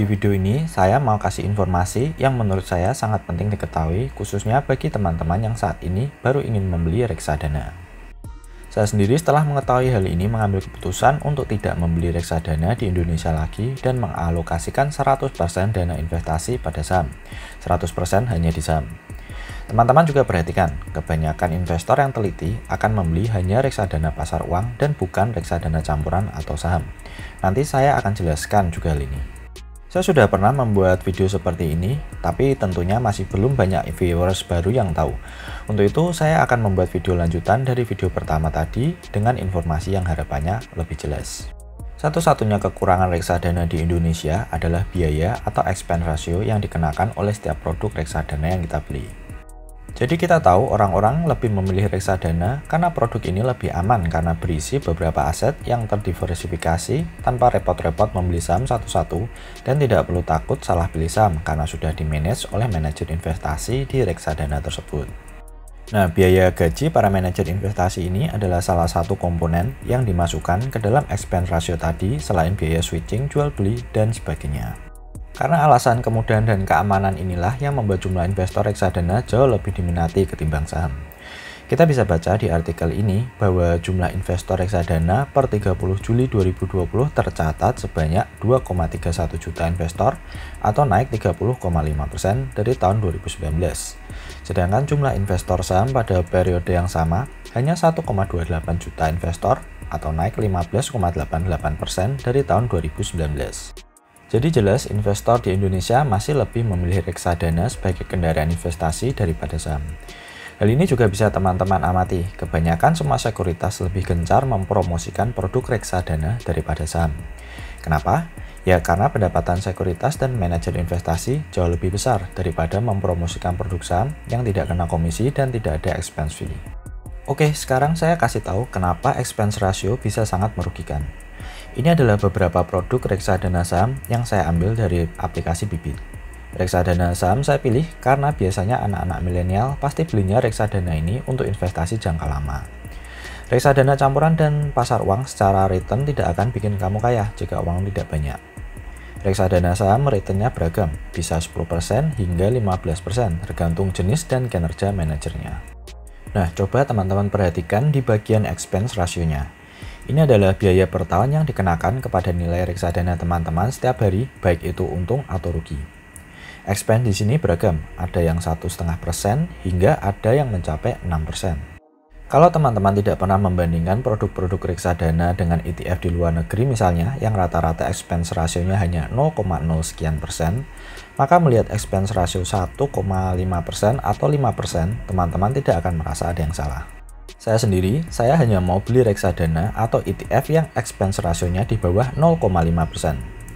Di video ini, saya mau kasih informasi yang menurut saya sangat penting diketahui, khususnya bagi teman-teman yang saat ini baru ingin membeli reksadana. Saya sendiri setelah mengetahui hal ini mengambil keputusan untuk tidak membeli reksadana di Indonesia lagi dan mengalokasikan 100% dana investasi pada saham, 100% hanya di saham. Teman-teman juga perhatikan, kebanyakan investor yang teliti akan membeli hanya reksadana pasar uang dan bukan reksadana campuran atau saham. Nanti saya akan jelaskan juga hal ini. Saya sudah pernah membuat video seperti ini, tapi tentunya masih belum banyak viewers baru yang tahu. Untuk itu, saya akan membuat video lanjutan dari video pertama tadi dengan informasi yang harapannya lebih jelas. Satu-satunya kekurangan reksadana di Indonesia adalah biaya atau expense ratio yang dikenakan oleh setiap produk reksadana yang kita beli. Jadi kita tahu orang-orang lebih memilih reksadana karena produk ini lebih aman karena berisi beberapa aset yang terdiversifikasi tanpa repot-repot membeli saham satu-satu dan tidak perlu takut salah pilih saham karena sudah dimanage oleh manajer investasi di reksadana tersebut. Nah, biaya gaji para manajer investasi ini adalah salah satu komponen yang dimasukkan ke dalam expense ratio tadi selain biaya switching, jual beli, dan sebagainya. Karena alasan kemudahan dan keamanan inilah yang membuat jumlah investor reksadana jauh lebih diminati ketimbang saham. Kita bisa baca di artikel ini bahwa jumlah investor reksadana per 30 Juli 2020 tercatat sebanyak 2,31 juta investor atau naik 30,5% dari tahun 2019. Sedangkan jumlah investor saham pada periode yang sama hanya 1,28 juta investor atau naik 15,88% dari tahun 2019. Jadi jelas investor di Indonesia masih lebih memilih reksadana sebagai kendaraan investasi daripada saham. Hal ini juga bisa teman-teman amati, kebanyakan semua sekuritas lebih gencar mempromosikan produk reksadana daripada saham. Kenapa? Ya karena pendapatan sekuritas dan manajer investasi jauh lebih besar daripada mempromosikan produk saham yang tidak kena komisi dan tidak ada expense fee. Oke, sekarang saya kasih tahu kenapa expense ratio bisa sangat merugikan. Ini adalah beberapa produk reksadana saham yang saya ambil dari aplikasi Bibit. Reksadana saham saya pilih karena biasanya anak-anak milenial pasti belinya reksadana ini untuk investasi jangka lama. Reksadana campuran dan pasar uang secara return tidak akan bikin kamu kaya jika uang tidak banyak. Reksadana saham returnnya beragam, bisa 10% hingga 15% tergantung jenis dan kinerja manajernya. Nah, coba teman-teman perhatikan di bagian expense ratio-nya. Ini adalah biaya per tahun yang dikenakan kepada nilai reksadana teman-teman setiap hari, baik itu untung atau rugi. Expense di sini beragam, ada yang 1,5% hingga ada yang mencapai 6%. Kalau teman-teman tidak pernah membandingkan produk-produk reksadana dengan ETF di luar negeri misalnya, yang rata-rata expense ratio-nya hanya 0,0 sekian persen, maka melihat expense ratio 1,5% atau 5%, teman-teman tidak akan merasa ada yang salah. Saya hanya mau beli reksadana atau ETF yang expense ratio-nya di bawah 0,5%.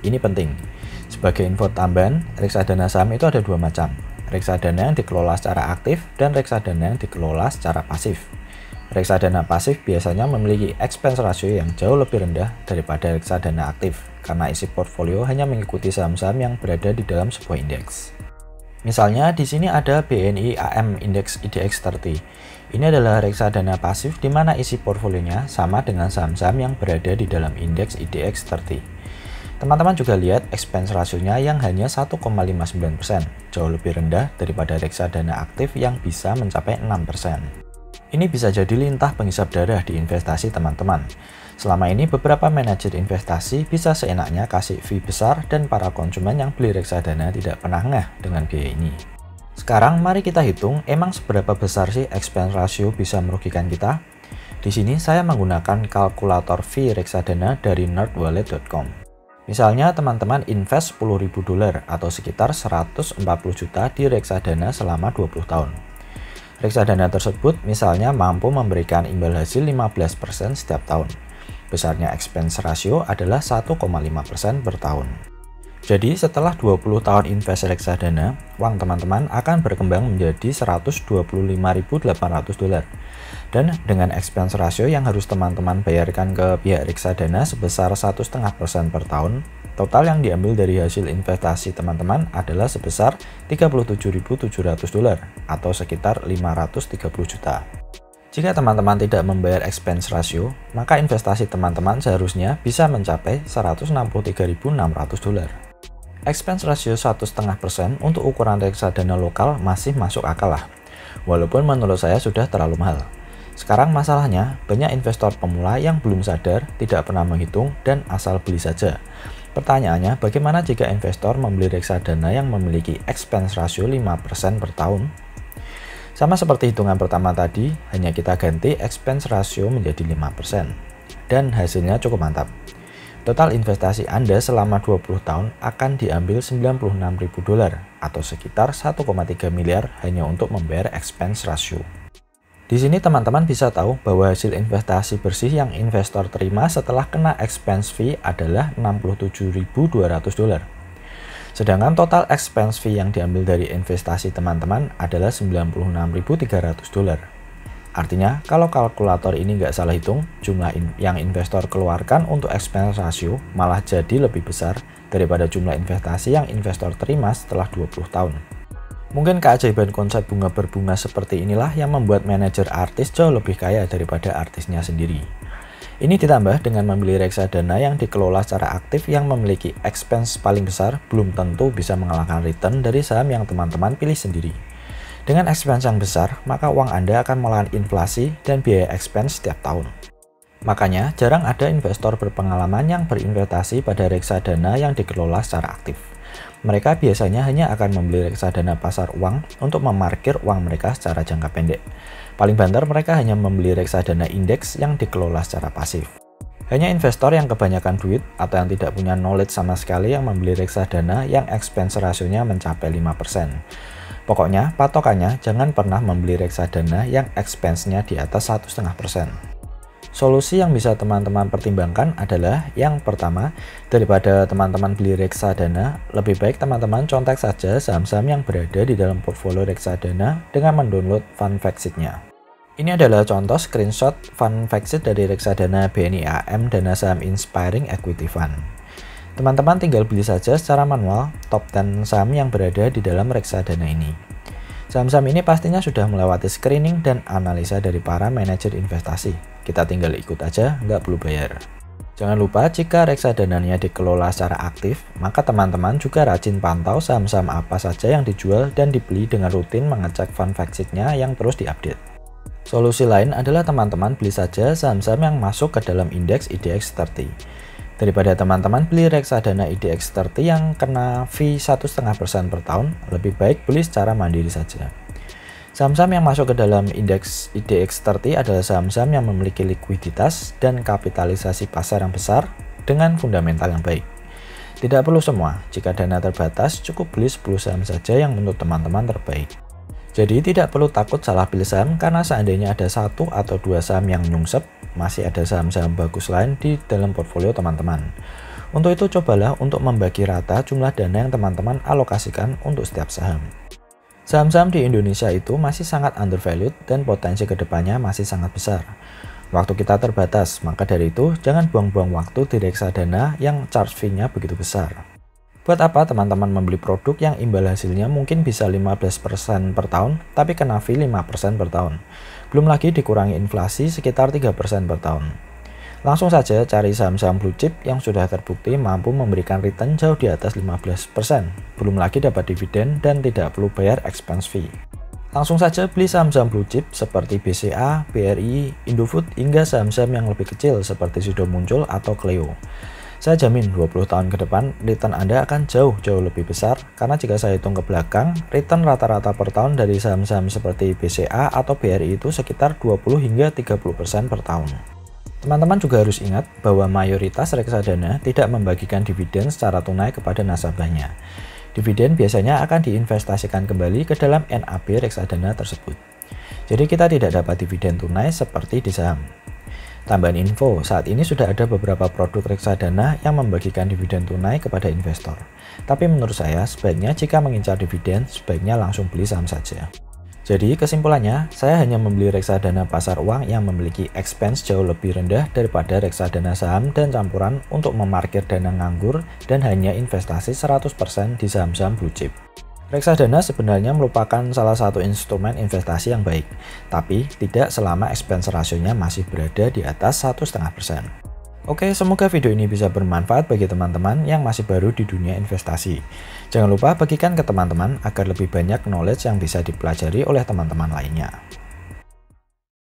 Ini penting. Sebagai info tambahan, reksadana saham itu ada dua macam. Reksadana yang dikelola secara aktif dan reksadana yang dikelola secara pasif. Reksadana pasif biasanya memiliki expense ratio yang jauh lebih rendah daripada reksadana aktif karena isi portfolio hanya mengikuti saham-saham yang berada di dalam sebuah indeks. Misalnya di sini ada BNI AM Index IDX 30. Ini adalah reksadana pasif di mana isi portfolionya sama dengan saham-saham yang berada di dalam indeks IDX 30. Teman-teman juga lihat expense ratio-nya yang hanya 1,59%, jauh lebih rendah daripada reksadana aktif yang bisa mencapai 6%. Ini bisa jadi lintah penghisap darah di investasi teman-teman. Selama ini beberapa manajer investasi bisa seenaknya kasih fee besar dan para konsumen yang beli reksadana tidak pernah ngeh dengan biaya ini. Sekarang mari kita hitung emang seberapa besar sih expense ratio bisa merugikan kita. Di sini saya menggunakan kalkulator fee reksadana dari nerdwallet.com. Misalnya teman-teman invest $10.000 atau sekitar 140 juta di reksadana selama 20 tahun. Reksadana tersebut misalnya mampu memberikan imbal hasil 15% setiap tahun. Besarnya expense ratio adalah 1,5% per tahun. Jadi setelah 20 tahun invest reksadana, uang teman-teman akan berkembang menjadi $125.800. Dan dengan expense ratio yang harus teman-teman bayarkan ke pihak reksadana sebesar 1,5% per tahun, total yang diambil dari hasil investasi teman-teman adalah sebesar $37.700 atau sekitar 530 juta. Jika teman-teman tidak membayar expense ratio, maka investasi teman-teman seharusnya bisa mencapai $163.600. expense ratio 1,5% untuk ukuran reksadana lokal masih masuk akal lah. Walaupun menurut saya sudah terlalu mahal. Sekarang masalahnya, banyak investor pemula yang belum sadar, tidak pernah menghitung, dan asal beli saja. Pertanyaannya, bagaimana jika investor membeli reksadana yang memiliki expense ratio 5% per tahun? Sama seperti hitungan pertama tadi, hanya kita ganti expense ratio menjadi 5%. Dan hasilnya cukup mantap. Total investasi Anda selama 20 tahun akan diambil $96.000 atau sekitar 1,3 miliar hanya untuk membayar expense ratio. Di sini teman-teman bisa tahu bahwa hasil investasi bersih yang investor terima setelah kena expense fee adalah $67.200. Sedangkan total expense fee yang diambil dari investasi teman-teman adalah $96.300. Artinya, kalau kalkulator ini nggak salah hitung, jumlah yang investor keluarkan untuk expense ratio malah jadi lebih besar daripada jumlah investasi yang investor terima setelah 20 tahun. Mungkin keajaiban konsep bunga berbunga seperti inilah yang membuat manajer artis jauh lebih kaya daripada artisnya sendiri. Ini ditambah dengan membeli reksadana yang dikelola secara aktif yang memiliki expense paling besar, belum tentu bisa mengalahkan return dari saham yang teman-teman pilih sendiri. Dengan expense yang besar, maka uang Anda akan melawan inflasi dan biaya expense setiap tahun. Makanya, jarang ada investor berpengalaman yang berinvestasi pada reksadana yang dikelola secara aktif. Mereka biasanya hanya akan membeli reksadana pasar uang untuk memarkir uang mereka secara jangka pendek. Paling banter, mereka hanya membeli reksadana indeks yang dikelola secara pasif. Hanya investor yang kebanyakan duit atau yang tidak punya knowledge sama sekali yang membeli reksadana yang expense rasionya mencapai 5%. Pokoknya, patokannya jangan pernah membeli reksadana yang expense-nya di atas 1,5%. Solusi yang bisa teman-teman pertimbangkan adalah yang pertama, daripada teman-teman beli reksadana, lebih baik teman-teman contek saja saham-saham yang berada di dalam portfolio reksadana dengan mendownload fund fact sheet-nya. Ini adalah contoh screenshot fund fact sheet dari reksadana BNI AM Dana Saham Inspiring Equity Fund. Teman-teman tinggal beli saja secara manual top 10 saham yang berada di dalam reksadana ini. Saham-saham ini pastinya sudah melewati screening dan analisa dari para manajer investasi. Kita tinggal ikut aja, nggak perlu bayar. Jangan lupa jika reksadananya dikelola secara aktif, maka teman-teman juga rajin pantau saham-saham apa saja yang dijual dan dibeli dengan rutin mengecek fund fact sheet-nya yang terus diupdate. Solusi lain adalah teman-teman beli saja saham-saham yang masuk ke dalam indeks IDX 30. Daripada teman-teman beli reksadana IDX 30 yang kena fee 1,5% per tahun, lebih baik beli secara mandiri saja. Saham-saham yang masuk ke dalam indeks IDX 30 adalah saham-saham yang memiliki likuiditas dan kapitalisasi pasar yang besar dengan fundamental yang baik. Tidak perlu semua, jika dana terbatas cukup beli 10 saham saja yang menurut teman-teman terbaik. Jadi tidak perlu takut salah pilih saham karena seandainya ada 1 atau 2 saham yang nyungsep, masih ada saham-saham bagus lain di dalam portfolio teman-teman. Untuk itu cobalah untuk membagi rata jumlah dana yang teman-teman alokasikan untuk setiap saham. Saham-saham di Indonesia itu masih sangat undervalued dan potensi kedepannya masih sangat besar. Waktu kita terbatas, maka dari itu jangan buang-buang waktu di reksadana yang charge fee-nya begitu besar. Buat apa teman-teman membeli produk yang imbal hasilnya mungkin bisa 15% per tahun, tapi kena fee 5% per tahun. Belum lagi dikurangi inflasi sekitar 3% per tahun. Langsung saja cari saham-saham blue chip yang sudah terbukti mampu memberikan return jauh di atas 15%. Belum lagi dapat dividen dan tidak perlu bayar expense fee. Langsung saja beli saham-saham blue chip seperti BCA, BRI, Indofood, hingga saham-saham yang lebih kecil seperti Sido Muncul atau Cleo. Saya jamin 20 tahun ke depan return Anda akan jauh lebih besar karena jika saya hitung ke belakang, return rata-rata per tahun dari saham-saham seperti BCA atau BRI itu sekitar 20 hingga 30% per tahun. Teman-teman juga harus ingat bahwa mayoritas reksadana tidak membagikan dividen secara tunai kepada nasabahnya. Dividen biasanya akan diinvestasikan kembali ke dalam NAB reksadana tersebut. Jadi kita tidak dapat dividen tunai seperti di saham. Tambahan info, saat ini sudah ada beberapa produk reksadana yang membagikan dividen tunai kepada investor. Tapi menurut saya, sebaiknya jika mengincar dividen, sebaiknya langsung beli saham saja. Jadi kesimpulannya, saya hanya membeli reksadana pasar uang yang memiliki expense jauh lebih rendah daripada reksadana saham dan campuran untuk memarkir dana nganggur dan hanya investasi 100% di saham-saham blue chip. Reksadana sebenarnya merupakan salah satu instrumen investasi yang baik, tapi tidak selama expense rasionya masih berada di atas 1,5%. Oke, semoga video ini bisa bermanfaat bagi teman-teman yang masih baru di dunia investasi. Jangan lupa bagikan ke teman-teman agar lebih banyak knowledge yang bisa dipelajari oleh teman-teman lainnya.